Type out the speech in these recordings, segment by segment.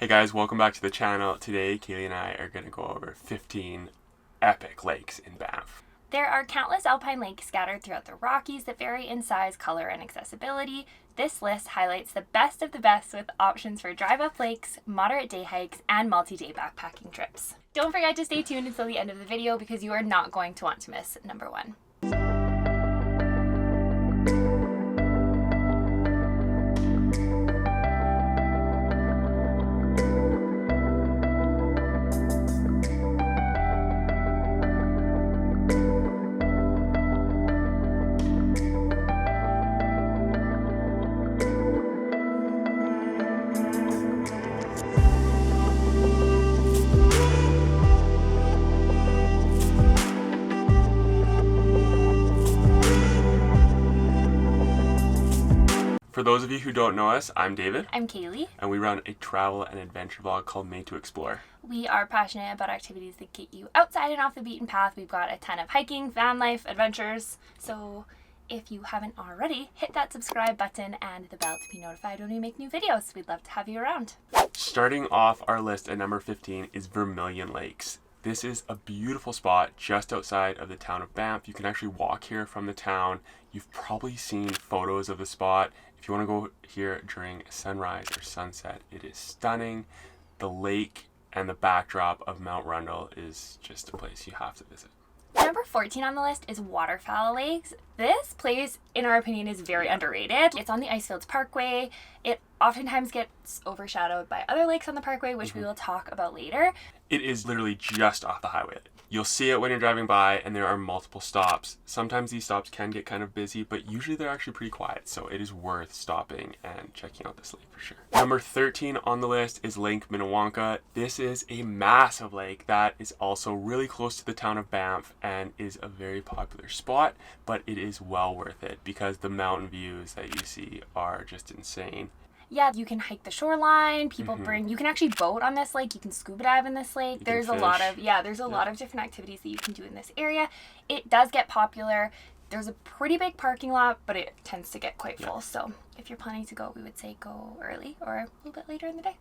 Hey guys, welcome back to the channel. Today, Kaylee and I are going to go over 15 epic lakes in Banff. There are countless alpine lakes scattered throughout the Rockies that vary in size, color, and accessibility. This list highlights the best of the best with options for drive-up lakes, moderate day hikes, and multi-day backpacking trips. Don't forget to stay tuned until the end of the video because you are not going to want to miss number 1. For those of you who don't know us, I'm David. I'm Kaylee. And we run a travel and adventure blog called Made to Explore. We are passionate about activities that get you outside and off the beaten path. We've got a ton of hiking, van life, adventures. So if you haven't already, hit that subscribe button and the bell to be notified when we make new videos. We'd love to have you around. Starting off our list at number 15 is Vermilion Lakes. This is a beautiful spot just outside of the town of Banff. You can actually walk here from the town. You've probably seen photos of the spot. If you want to go here during sunrise or sunset, it is stunning. The lake and the backdrop of Mount Rundle is just a place you have to visit. Number 14 on the list is Waterfowl Lakes. This place, in our opinion, is very underrated. It's on the Icefields Parkway. It oftentimes gets overshadowed by other lakes on the parkway, which we will talk about later. It is literally just off the highway. You'll see it when you're driving by, and there are multiple stops. Sometimes these stops can get kind of busy, but usually they're actually pretty quiet, so it is worth stopping and checking out this lake for sure. Number 13 on the list is Lake Minnewanka. This is a massive lake that is also really close to the town of Banff and is a very popular spot, but it is well worth it because the mountain views that you see are just insane. Yeah, you can hike the shoreline. People you can actually boat on this lake. You can scuba dive in this lake. There's a lot of lot of different activities that you can do in this area. It does get popular. There's a pretty big parking lot, but it tends to get quite full. So if you're planning to go, we would say go early or a little bit later in the day.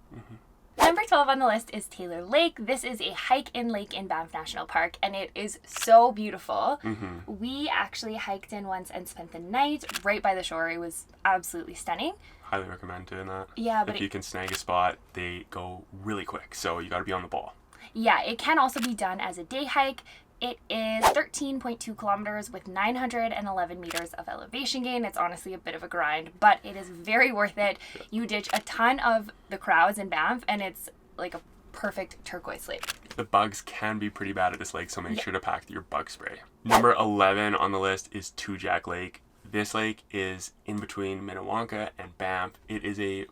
Number 12 on the list is Peyto Lake. This is a hike-in lake in Banff National Park, and it is so beautiful. We actually hiked in once and spent the night right by the shore. It was absolutely stunning. Highly recommend doing that. Yeah, but if you can snag a spot, they go really quick, so you got to be on the ball. Yeah, it can also be done as a day hike. It is 13.2 kilometers with 911 meters of elevation gain. It's honestly a bit of a grind, but it is very worth it. You ditch a ton of the crowds in Banff, and it's like a perfect turquoise lake. The bugs can be pretty bad at this lake, so make sure to pack your bug spray. Number 11 on the list is Two Jack Lake. This lake is in between Minnewanka and Banff. It is a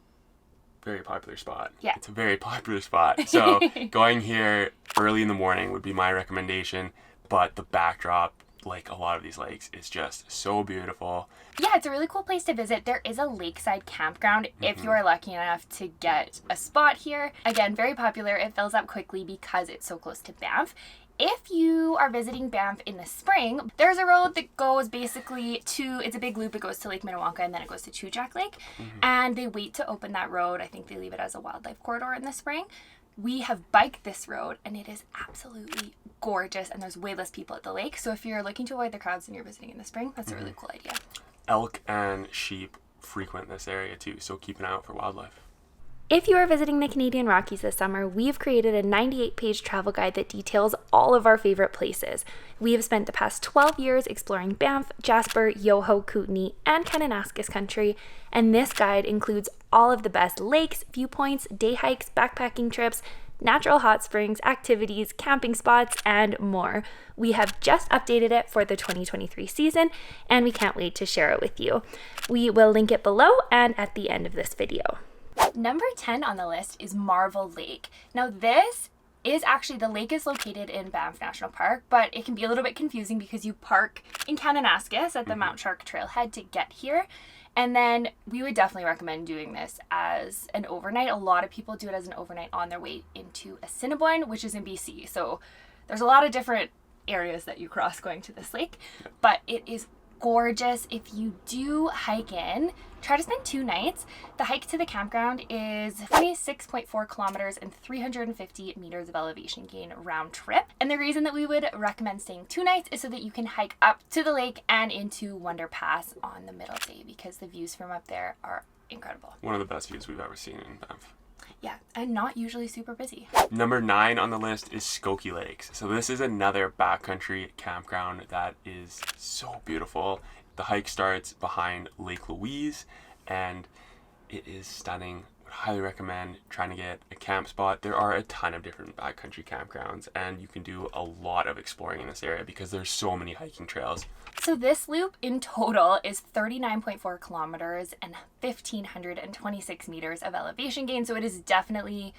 very popular spot. Yeah. It's a very popular spot. So going here early in the morning would be my recommendation. But the backdrop, like a lot of these lakes, is just so beautiful. Yeah, it's a really cool place to visit. There is a lakeside campground if you are lucky enough to get a spot here. Again, very popular. It fills up quickly because it's so close to Banff. If you are visiting Banff in the spring, there's a road that goes basically it's a big loop. It goes to Lake Minnewanka and then it goes to Two Jack Lake. And they wait to open that road. I think they leave it as a wildlife corridor in the spring. We have biked this road and it is absolutely gorgeous and there's way less people at the lake. So if you're looking to avoid the crowds and you're visiting in the spring, that's a really cool idea. Elk and sheep frequent this area too, so keep an eye out for wildlife. If you are visiting the Canadian Rockies this summer, we've created a 98-page travel guide that details all of our favorite places. We have spent the past 12 years exploring Banff, Jasper, Yoho, Kootenay, and Kananaskis country, and this guide includes all of the best lakes, viewpoints, day hikes, backpacking trips, natural hot springs, activities, camping spots, and more. We have just updated it for the 2023 season, and we can't wait to share it with you. We will link it below and at the end of this video. Number 10 on the list is Marvel Lake. Now this is actually, the lake is located in Banff National Park, but it can be a little bit confusing because you park in Kananaskis at the Mount Shark trailhead to get here. And then we would definitely recommend doing this as an overnight. A lot of people do it as an overnight on their way into Assiniboine, which is in BC. So there's a lot of different areas that you cross going to this lake, but it is gorgeous. If you do hike in, try to spend 2 nights. The hike to the campground is 26.4 kilometers and 350 meters of elevation gain round trip. And the reason that we would recommend staying 2 nights is so that you can hike up to the lake and into Wonder Pass on the middle day, because the views from up there are incredible. One of the best views we've ever seen in Banff. Yeah, and not usually super busy. Number 9 on the list is Skoki Lakes. So this is another backcountry campground that is so beautiful. The hike starts behind Lake Louise, and it is stunning. Would highly recommend trying to get a camp spot. There are a ton of different backcountry campgrounds, and you can do a lot of exploring in this area because there's so many hiking trails. So this loop in total is 39.4 kilometers and 1,526 meters of elevation gain. So it is definitely,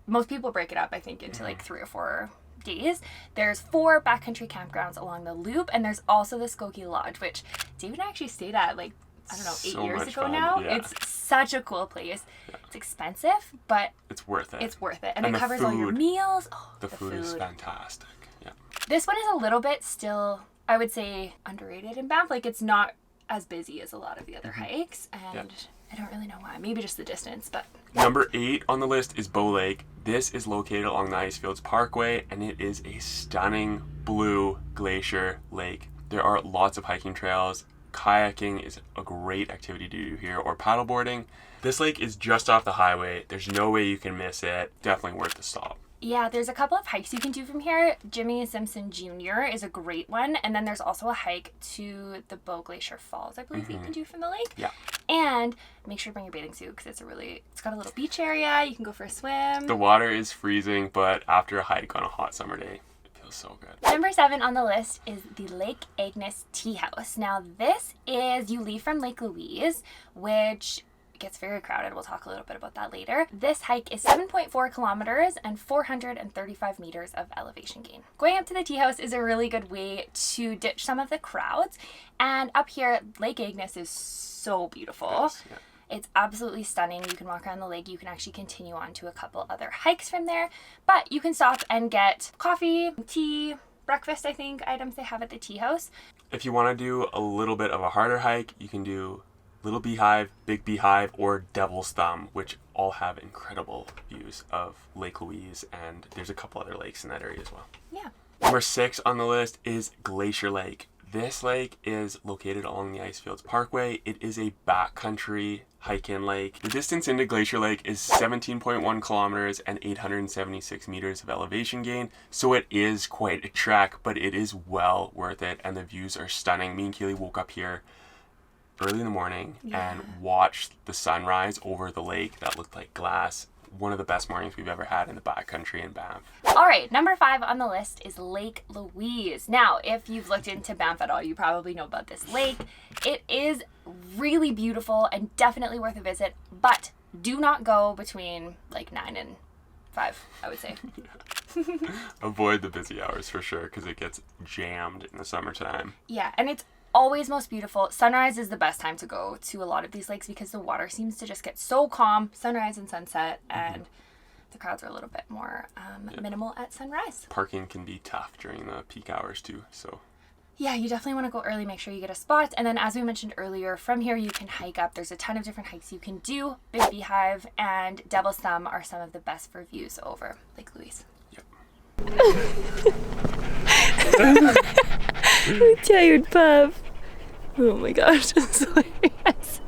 most people break it up, I think, into like 3 or 4 days. There's 4 backcountry campgrounds along the loop, and there's also the Skoki Lodge, which David actually stayed at like, I don't know, 8 So years much ago fun. now. Yeah. It's such a cool place. Yeah. It's expensive, but it's worth it. It's worth it. And it the covers all your meals. Oh, the food is fantastic. Yeah. This one is a little bit still, I would say, underrated in Banff. Like, it's not as busy as a lot of the other hikes, and I don't really know why. Maybe just the distance, but... Number 8 on the list is Bow Lake. This is located along the Icefields Parkway, and it is a stunning blue glacier lake. There are lots of hiking trails. Kayaking is a great activity to do here, or paddleboarding. This lake is just off the highway. There's no way you can miss it. Definitely worth the stop. Yeah, there's a couple of hikes you can do from here. Jimmy Simpson Jr. is a great one. And then there's also a hike to the Bow Glacier Falls, I believe, that you can do from the lake. Yeah. And make sure to bring your bathing suit, because it's got a little beach area. You can go for a swim. The water is freezing, but after a hike on a hot summer day, it feels so good. Number 7 on the list is the Lake Agnes Tea House. Now, this is, you leave from Lake Louise, which... gets very crowded. We'll talk a little bit about that later. This hike is 7.4 kilometers and 435 meters of elevation gain. Going up to the tea house is a really good way to ditch some of the crowds. And up here, Lake Agnes is so beautiful. Yes, yeah. It's absolutely stunning. You can walk around the lake. You can actually continue on to a couple other hikes from there. But you can stop and get coffee, tea, breakfast, I think, items they have at the tea house. If you want to do a little bit of a harder hike, you can do Little Beehive, Big Beehive, or Devil's Thumb, which all have incredible views of Lake Louise, and there's a couple other lakes in that area as well. Yeah. Number 6 on the list is Glacier Lake. This lake is located along the Icefields Parkway. It is a backcountry hike-in lake. The distance into Glacier Lake is 17.1 kilometers and 876 meters of elevation gain, so it is quite a trek, but it is well worth it, and the views are stunning. Me and Keely woke up here early in the morning and watched the sunrise over the lake that looked like glass. One of the best mornings we've ever had in the backcountry in Banff. All right, number 5 on the list is Lake Louise. Now, if you've looked into Banff at all, you probably know about this lake. It is really beautiful and definitely worth a visit, but do not go between like 9 and 5, I would say. Avoid the busy hours for sure, because it gets jammed in the summertime. Yeah, and it's always most beautiful. Sunrise is the best time to go to a lot of these lakes because the water seems to just get so calm, sunrise and sunset, and the crowds are a little bit more minimal at sunrise. Parking can be tough during the peak hours too, so. Yeah, you definitely want to go early, make sure you get a spot. And then as we mentioned earlier, from here you can hike up. There's a ton of different hikes you can do. Big Beehive and Devil's Thumb are some of the best for views over Lake Louise. Yep. I'm tired, pup. Oh my gosh, that's hilarious.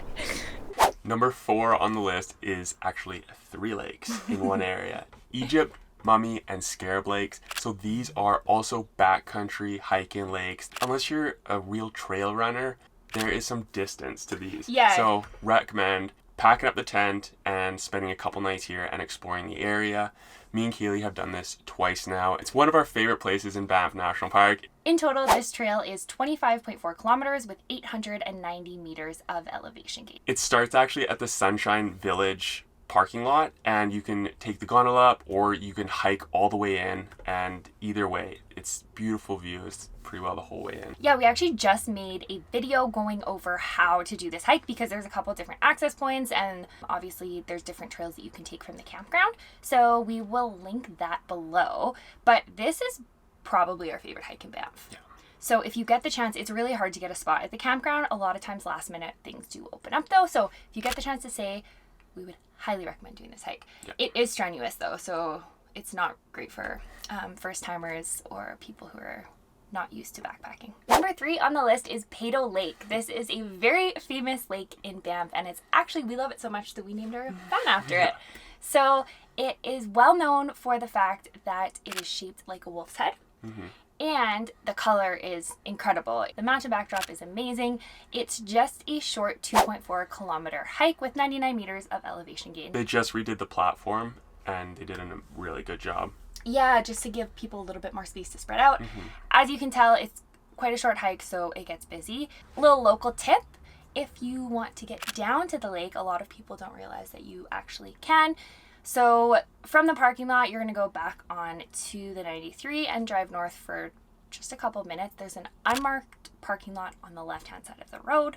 Number 4 on the list is actually 3 lakes in one area. Egypt, Mummy, and Scarab Lakes. So these are also backcountry hiking lakes. Unless you're a real trail runner, there is some distance to these. Yeah. So recommend packing up the tent and spending a couple nights here and exploring the area. Me and Keely have done this twice now. It's one of our favorite places in Banff National Park. In total, this trail is 25.4 kilometers with 890 meters of elevation gain. It starts actually at the Sunshine Village parking lot, and you can take the gondola up or you can hike all the way in, and either way, it's beautiful views pretty well the whole way in. Yeah, we actually just made a video going over how to do this hike because there's a couple different access points and obviously there's different trails that you can take from the campground. So we will link that below. But this is probably our favorite hike in Banff. Yeah. So if you get the chance, it's really hard to get a spot at the campground. A lot of times last minute things do open up though. So if you get the chance to stay, we would highly recommend doing this hike. Yeah. It is strenuous though, so it's not great for first timers or people who are not used to backpacking. Number 3 on the list is Peyto Lake. This is a very famous lake in Banff, and it's actually, we love it so much that we named our van after it. So it is well known for the fact that it is shaped like a wolf's head. And the color is incredible. The mountain backdrop is amazing. It's just a short 2.4 kilometer hike with 99 meters of elevation gain. They just redid the platform and they did a really good job. Yeah, just to give people a little bit more space to spread out. As you can tell, it's quite a short hike, so it gets busy. A little local tip, if you want to get down to the lake, a lot of people don't realize that you actually can. So from the parking lot, you're going to go back on to the 93 and drive north for just a couple of minutes. There's an unmarked parking lot on the left-hand side of the road.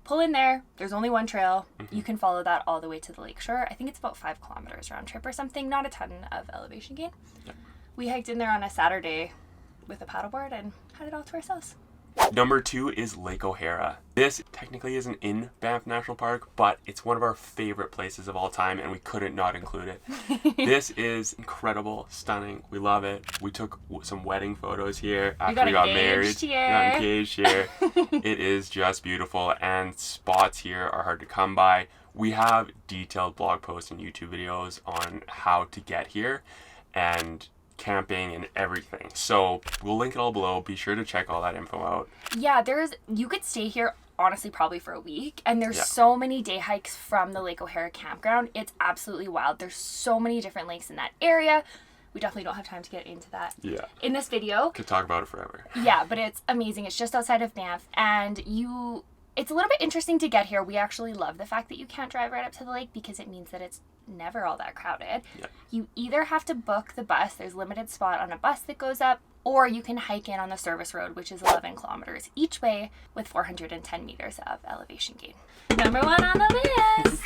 Pull in there. There's only one trail. You can follow that all the way to the lakeshore. I think it's about 5 kilometers round trip or something. Not a ton of elevation gain. Yep. We hiked in there on a Saturday with a paddleboard and had it all to ourselves. Number 2 is Lake O'Hara. This technically isn't in Banff National Park, but it's one of our favorite places of all time, and we couldn't not include it. This is incredible, stunning. We love it. We took some wedding photos here after we got married. We got engaged here. It is just beautiful, and spots here are hard to come by. We have detailed blog posts and YouTube videos on how to get here and camping and everything, so we'll link it all below. Be sure to check all that info out. Yeah, you could stay here honestly probably for a week, and there's so many day hikes from the Lake O'Hara campground. It's absolutely wild. There's so many different lakes in that area. We definitely don't have time to get into that in this video. Could talk about it forever. Yeah, but it's amazing. It's just outside of Banff, and it's a little bit interesting to get here. We actually love the fact that you can't drive right up to the lake because it means that it's never all that crowded. You either have to book the bus, there's limited spot on a bus that goes up, or you can hike in on the service road, which is 11 kilometers each way with 410 meters of elevation gain. Number 1 on the list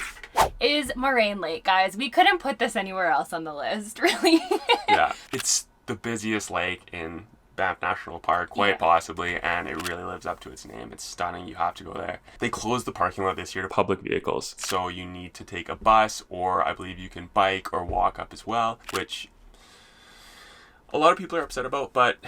is Moraine Lake, guys. We couldn't put this anywhere else on the list, really. Yeah, it's the busiest lake in Banff National Park, quite possibly, and it really lives up to its name. It's stunning. You have to go there. They closed the parking lot this year to public vehicles, so you need to take a bus, or I believe you can bike or walk up as well, which a lot of people are upset about, but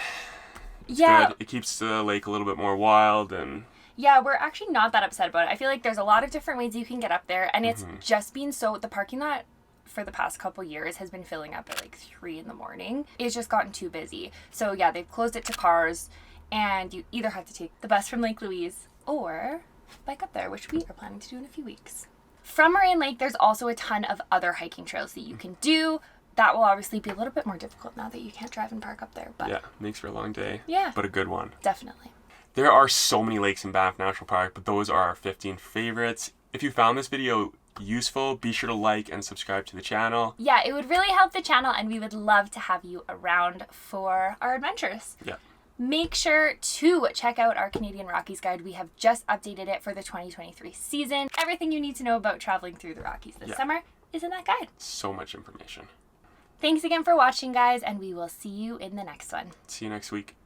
it's good. It keeps the lake a little bit more wild. And yeah, we're actually not that upset about it. I feel like there's a lot of different ways you can get up there, and it's just been the parking lot for the past couple years has been filling up at like 3 in the morning. It's just gotten too busy. So yeah, they've closed it to cars, and you either have to take the bus from Lake Louise or bike up there, which we are planning to do in a few weeks. From Moraine Lake, there's also a ton of other hiking trails that you can do. That will obviously be a little bit more difficult now that you can't drive and park up there. But yeah, makes for a long day. Yeah. But a good one. Definitely. There are so many lakes in Banff National Park, but those are our 15 favorites. If you found this video useful, be sure to like and subscribe to the channel. Yeah, it would really help the channel, and we would love to have you around for our adventures. Yeah. Make sure to check out our Canadian Rockies guide. We have just updated it for the 2023 season. Everything you need to know about traveling through the Rockies this summer is in that guide. So much information. Thanks again for watching, guys, and we will see you in the next one. See you next week.